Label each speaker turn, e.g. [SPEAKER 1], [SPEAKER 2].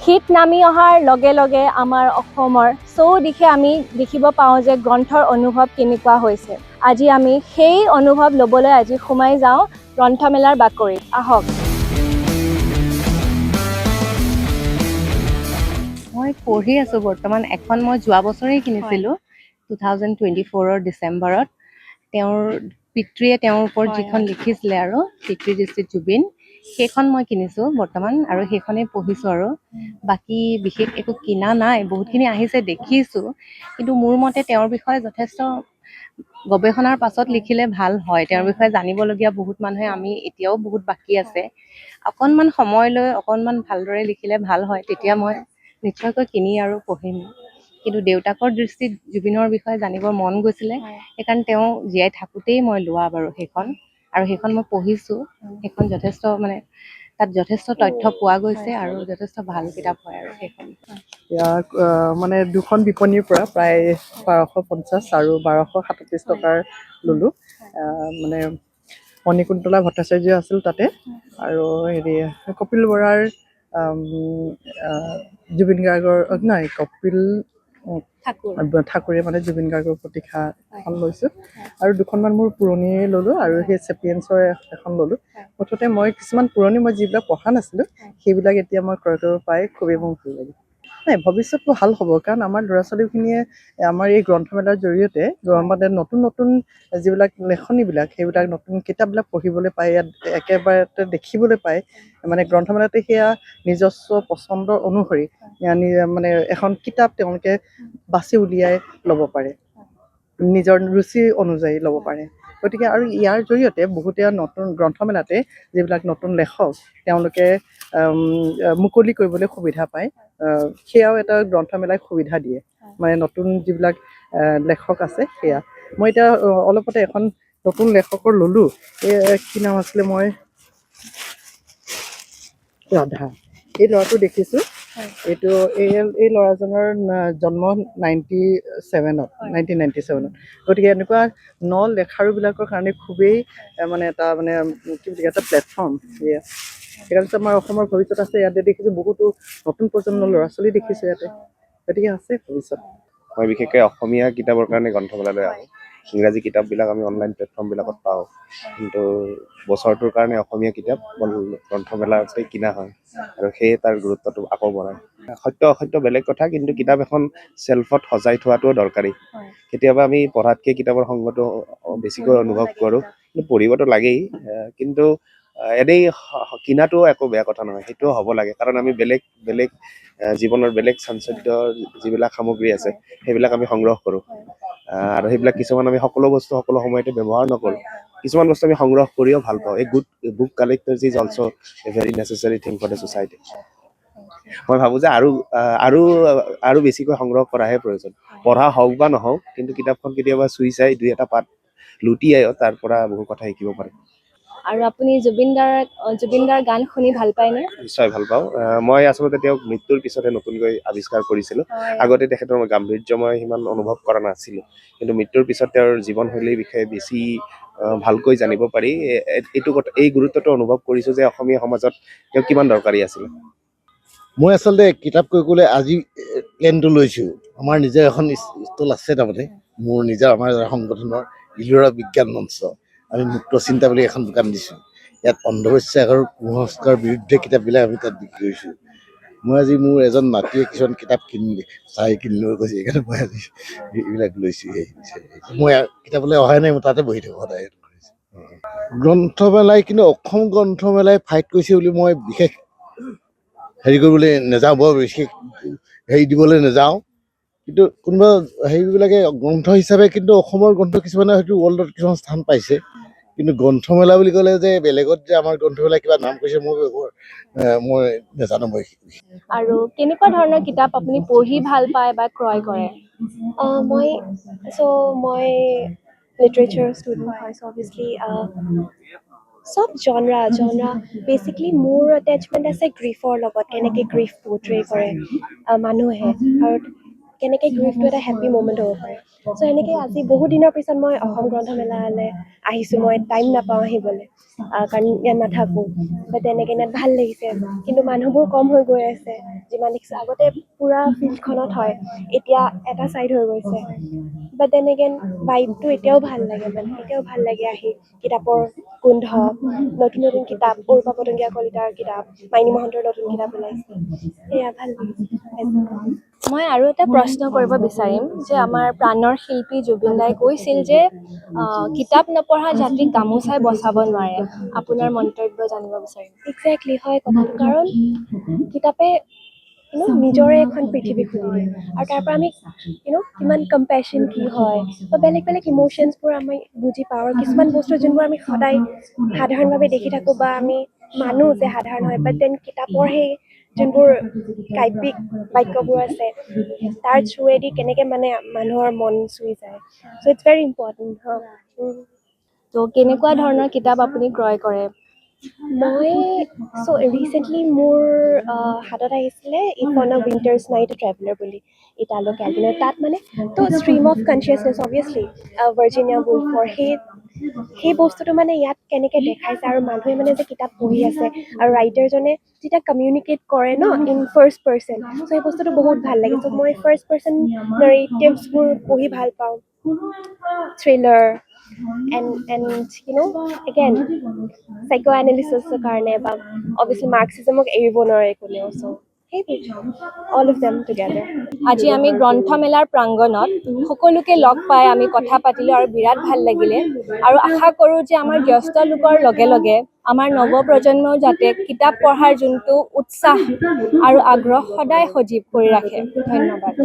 [SPEAKER 1] শীত নামি অহাৰ লগে লগে আমাৰ অসমৰ চৌদিশে আমি দেখিব পাওঁ যে গ্ৰন্থৰ অনুভৱ কেনেকুৱা হৈছে। আজি আমি সেই অনুভৱ ল'বলৈ আজি সোমাই যাওঁ গ্ৰন্থমেলাৰ বাকৰিত। আহক।
[SPEAKER 2] মই পঢ়ি আছোঁ বৰ্তমান। এখন মই যোৱা বছৰেই কিনিছিলোঁ 2024 ডিচেম্বৰত। তেওঁৰ পিতৃয়ে তেওঁৰ ওপৰত যিখন লিখিছিলে আৰু পিতৃদৃষ্টিত জুবিন, সেইখন মই কিনিছোঁ বৰ্তমান আৰু সেইখনেই পঢ়িছোঁ আৰু বাকী বিশেষ একো কিনা নাই। বহুতখিনি আহিছে দেখিছোঁ, কিন্তু মোৰ মতে তেওঁৰ বিষয়ে যথেষ্ট গৱেষণাৰ পাছত লিখিলে ভাল হয়। তেওঁৰ বিষয়ে জানিবলগীয়া বহুত মানুহে আমি এতিয়াও বহুত বাকী আছে। অকণমান সময় লৈ অকণমান ভালদৰে লিখিলে ভাল হয়, তেতিয়া মই নিশ্চয়কৈ কিনি আৰু পঢ়িম। কিন্তু দেউতাকৰ দৃষ্টিত জুবিনৰ বিষয়ে জানিবৰ মন গৈছিলে, সেইকাৰণে তেওঁ জীয়াই থাকোঁতেই মই লোৱা বাৰু সেইখন, আৰু সেইখন মই পঢ়িছোঁ। সেইখন যথেষ্ট তাত যথেষ্ট তথ্য পোৱা গৈছে আৰু যথেষ্ট ভাল কিতাপ হয় আৰু সেইখন।
[SPEAKER 3] ইয়াক দুখন বিপণীৰ পৰা প্ৰায় 1250 আৰু 1237 টকাৰ ল'লোঁ। মণিকুন্তলা ভট্টাচাৰ্য আছিল তাতে, আৰু কপিল বৰাৰ জুবিন গাৰ্গৰ কপিল ঠাকুৰে জুবিন গাৰ্গৰ প্ৰতিষা এখন লৈছোঁ, আৰু দুখনমান মোৰ পুৰণিয়ে ল'লোঁ, আৰু সেই চেপিয়েন্সৰ এখন ল'লোঁ। মুঠতে মই কিছুমান পুৰণি মই যিবিলাক পঢ়া নাছিলোঁ সেইবিলাক এতিয়া মই ক্ৰয় কৰিব পাই খুবেই মোৰ ভাল লাগে। ভৱিষ্যতটো ভাল হ'ব, কাৰণ আমাৰ ল'ৰা ছোৱালীখিনিয়ে আমাৰ এই গ্ৰন্থমেলাৰ জৰিয়তে নতুন নতুন যিবিলাক লেখনিবিলাক, সেইবিলাক নতুন কিতাপবিলাক পঢ়িবলৈ পায়, ইয়াত একেবাৰতে দেখিবলৈ পায়। গ্ৰন্থমেলাতে সেয়া নিজস্ব পচন্দৰ অনুসৰি এখন কিতাপ তেওঁলোকে বাছি উলিয়াই ল'ব পাৰে, নিজৰ ৰুচি অনুযায়ী ল'ব পাৰে। গতিকে আৰু ইয়াৰ জৰিয়তে বহুতে নতুন গ্ৰন্থমেলাতে যিবিলাক নতুন লেখক তেওঁলোকে মুকলি কৰিবলৈ সুবিধা পায়, সেয়াও এটা গ্ৰন্থমেলাই সুবিধা দিয়ে। নতুন যিবিলাক লেখক আছে সেয়া। মই এতিয়া অলপতে এখন নতুন লেখকৰ ল'লোঁ, কি নাম আছিলে, মই ৰাধা, এই ল'ৰাটো দেখিছোঁ। এই ল'ৰাজনৰ জন্ম 1997। গতিকে এনেকুৱা লেখাৰুবিলাকৰ কাৰণে খুবেই এটা প্লেটফৰ্ম। সেইকাৰণে আমাৰ অসমৰ ভৱিষ্যত আছে। ইয়াতে দেখিছোঁ বহুতো নতুন প্ৰজন্মৰ ল'ৰা ছোৱালী দেখিছোঁ ইয়াতে, গতিকে আছে ভৱিষ্যত।
[SPEAKER 4] মই বিশেষকৈ অসমীয়া কিতাপৰ কাৰণে গ্ৰন্থমেলালৈ আহোঁ। ইংৰাজী কিতাপবিলাক আমি অনলাইন প্লেটফৰ্মবিলাকত পাওঁ, কিন্তু বছৰটোৰ কাৰণে অসমীয়া কিতাপ গ্ৰন্থমেলাতে কিনা হয়, আৰু সেয়ে তাৰ গুৰুত্বটো আকৌ বঢ়ায়। সত্য অসত্য বেলেগ কথা, কিন্তু কিতাপ এখন চেল্ফত সজাই থোৱাটোও দৰকাৰী। কেতিয়াবা আমি পঢ়াতকৈ কিতাপৰ সংগটো বেছিকৈ অনুভৱ কৰোঁ, কিন্তু পঢ়িবতো লাগেই। কিন্তু এনেই কিনাটো একো বেয়া কথা নহয়, সেইটোও হ'ব লাগে, কাৰণ আমি বেলেগ বেলেগ জীৱনৰ বেলেগ চাঞ্চল্যৰ যিবিলাক সামগ্ৰী আছে সেইবিলাক আমি সংগ্ৰহ কৰোঁ, আৰু সেইবিলাক কিছুমান আমি সকলো বস্তু সকলো সময়তে ব্যৱহাৰ নকৰোঁ। কিছুমান বস্তু আমি সংগ্ৰহ কৰিও ভাল পাওঁ। এই book collector is also' a very necessary thing for the society. মই ভাবোঁ যে আৰু বেছিকৈ সংগ্ৰহ কৰাহে প্ৰয়োজন। পঢ়া হওক বা নহওক, কিন্তু কিতাপখন কেতিয়াবা চুই চাই দুই এটা পাত লুটিয়াইও তাৰ পৰা বহু কথা শিকিব পাৰে।
[SPEAKER 1] আৰু আপুনি জুবিন দাৰ গান শুনি ভাল পায়নে?
[SPEAKER 4] নিশ্চয় ভাল পাওঁ। মই আচলতে তেওঁক মৃত্যুৰ পিছতহে নতুনকৈ আৱিষ্কাৰ কৰিছিলোঁ। আগতে তেখেতৰ গাম্ভীৰ্য মই সিমান অনুভৱ কৰা নাছিলোঁ, কিন্তু মৃত্যুৰ পিছত তেওঁৰ জীৱনশৈলীৰ বিষয়ে বেছি ভালকৈ জানিব পাৰি এই গুৰুত্বটো অনুভৱ কৰিছোঁ যে অসমীয়া সমাজত তেওঁ কিমান দৰকাৰী আছিল।
[SPEAKER 5] মই আচলতে কিতাপ কৰিবলৈ আজি প্লেনটো লৈছোঁ। আমাৰ নিজৰ এখন ষ্টল আছে, তাৰমানে মোৰ নিজৰ আমাৰ সংগঠনৰ ইলোৰা বিজ্ঞান মঞ্চ, আমি মুক্ত চিন্তা বুলি এখন দোকান দিছোঁ। ইয়াত অন্ধবিশ্বাস আৰু কুসংস্কাৰৰ বিৰুদ্ধে কিতাপবিলাক আমি তাত বিক্ৰী কৰিছোঁ। মই আজি মোৰ এজন নাতিয়ে কিছুমান কিতাপ কিনিলৈ কৈছে, সেইকাৰণে মই আজি এইবিলাক লৈছোঁ। মই কিতাপলৈ অহাই নাই, মই তাতে বহি থাকোঁ সদায়। গ্ৰন্থমেলাই কিন্তু অসম গ্ৰন্থমেলাই ফাইট কৰিছে বুলি মই বিশেষ কৰিবলৈ নাযাওঁ, বৰ বিশেষ দিবলৈ নাযাওঁ। কিন্তু কোনোবা হেৰিবিলাকে গ্ৰন্থ হিচাপে কিন্তু অসমৰ গ্ৰন্থ কিছুমানে হয়তো ৱৰ্ল্ডত কিছুমান স্থান পাইছে, কিন্তু গ্ৰন্থমেলা বুলি ক'লে যে বেলেগত যে আমাৰ গ্ৰন্থমেলা কিবা নাম কৰিছে মই নাজানো।
[SPEAKER 1] আৰু কেনেকুৱা ধৰণৰ কিতাপ আপুনি পঢ়ি ভাল পায় বা ক্ৰয় কৰে?
[SPEAKER 6] মই লিটাৰেচাৰ ষ্টুডেণ্ট হয়, চ' অভিয়াছলি চব জনৰা বেচিকলি মোৰ এটেচমেণ্ট আছে গ্ৰীফৰ লগত, কেনেকৈ গ্ৰীফ পৰ্ট্ৰে কৰে মানুহে, আৰু কেনেকৈ গ্ৰীফটো এটা হেপ্পী মুমেণ্ট হ'ব পাৰে। চ' এনেকৈ আজি বহু দিনৰ পিছত মই অসম গ্ৰন্থমেলালৈ আহিছোঁ। মই টাইম নাপাওঁ আহিবলৈ, কাৰণ ইয়াত নাথাকোঁ, বাট তেনেকৈ ইয়াত ভাল লাগিছে। কিন্তু মানুহবোৰ কম হৈ গৈ আছে যিমান দেখিছোঁ। আগতে পূৰা ফিল্ডখনত হয়, এতিয়া এটা ছাইড হৈ গৈছে। বাট তেনেকৈ ভাইবটো এতিয়াও ভাল লাগে, মানে এতিয়াও ভাল লাগে আহি। কিতাপৰ গোন্ধ, নতুন নতুন কিতাপ, অৰুপা পতংগীয়া কলিতাৰ কিতাপ, মাইনী মহন্তৰ নতুন কিতাপ ওলাইছে, সেয়া ভাল লাগিছে।
[SPEAKER 1] মই আৰু এটা প্ৰশ্ন কৰিব বিচাৰিম যে আমাৰ প্ৰাণৰ শিল্পী জুবিন দাই কৈছিল যে কিতাপ নপঢ়া জাতিক গামোচাই বচাব নোৱাৰে। আপোনাৰ মন্তব্য জানিব বিচাৰিম।
[SPEAKER 6] একজেক্টলি হয় কথাটো, কাৰণ কিতাপে নিজৰে এখন পৃথিৱী খুলি দিয়ে, আৰু তাৰ পৰা আমি কিমান কম্পেশ্যন কি হয় বা বেলেগ বেলেগ ইম'শ্যনছবোৰ আমি বুজি পাওঁ। আৰু কিছুমান বস্তু যোনবোৰ আমি সদায় সাধাৰণভাৱে দেখি থাকোঁ বা আমি মানো যে সাধাৰণ হয়, বাট দেন কিতাপৰ সেই যোনবোৰ কাব্যিক বাক্যবোৰ আছে তাৰ থ্ৰুৱেদি কেনেকৈ মানে মানুহৰ মন চুই যায়। চ' ইটছ ভেৰি ইম্পৰ্টেণ্ট।
[SPEAKER 1] তো কেনেকুৱা ধৰণৰ কিতাপ আপুনি ক্ৰয় কৰে?
[SPEAKER 6] মই ৰিচেণ্টলি মোৰ হাতত আহিছিলে if on a winter's night a traveller বুলি, ইটালো কেলভিনৰ। তাত মানে stream of consciousness obviously Virginia woolfৰ সেই বস্তুটো মানে ইয়াত কেনেকৈ দেখাইছে, আৰু মানুহে মানে যে কিতাপ পঢ়ি আছে আৰু ৰাইটাৰজনে যেতিয়া কমিউনিকেট কৰে ইন ফাৰ্ষ্ট পাৰ্চন, চ' সেই বস্তুটো বহুত ভাল লাগে। চ' মই ফাৰ্ষ্ট পাৰ্চন নেৰেটিভছবোৰ পঢ়ি ভাল পাওঁ, থ্ৰিলাৰ এণ্ড এগেইন চাইকো এনালিচিছৰ কাৰণে, বা অভিয়াছলি মাৰ্কচিজমক এৰিব নোৱাৰে কোনেও। চ' সেইবোৰ অল অফ দেম টুগেডাৰ।
[SPEAKER 1] আজি আমি গ্ৰন্থমেলাৰ প্ৰাংগণত সকলোকে লগ পাই আমি কথা পাতিলোঁ আৰু বিৰাট ভাল লাগিলে। আৰু আশা কৰোঁ যে আমাৰ ব্যস্ত লোকৰ লগে লগে আমাৰ নৱপ্ৰজন্মও যাতে কিতাপ পঢ়াৰ যোনটো উৎসাহ আৰু আগ্ৰহ সদায় সজীৱ কৰি ৰাখে। ধন্যবাদ।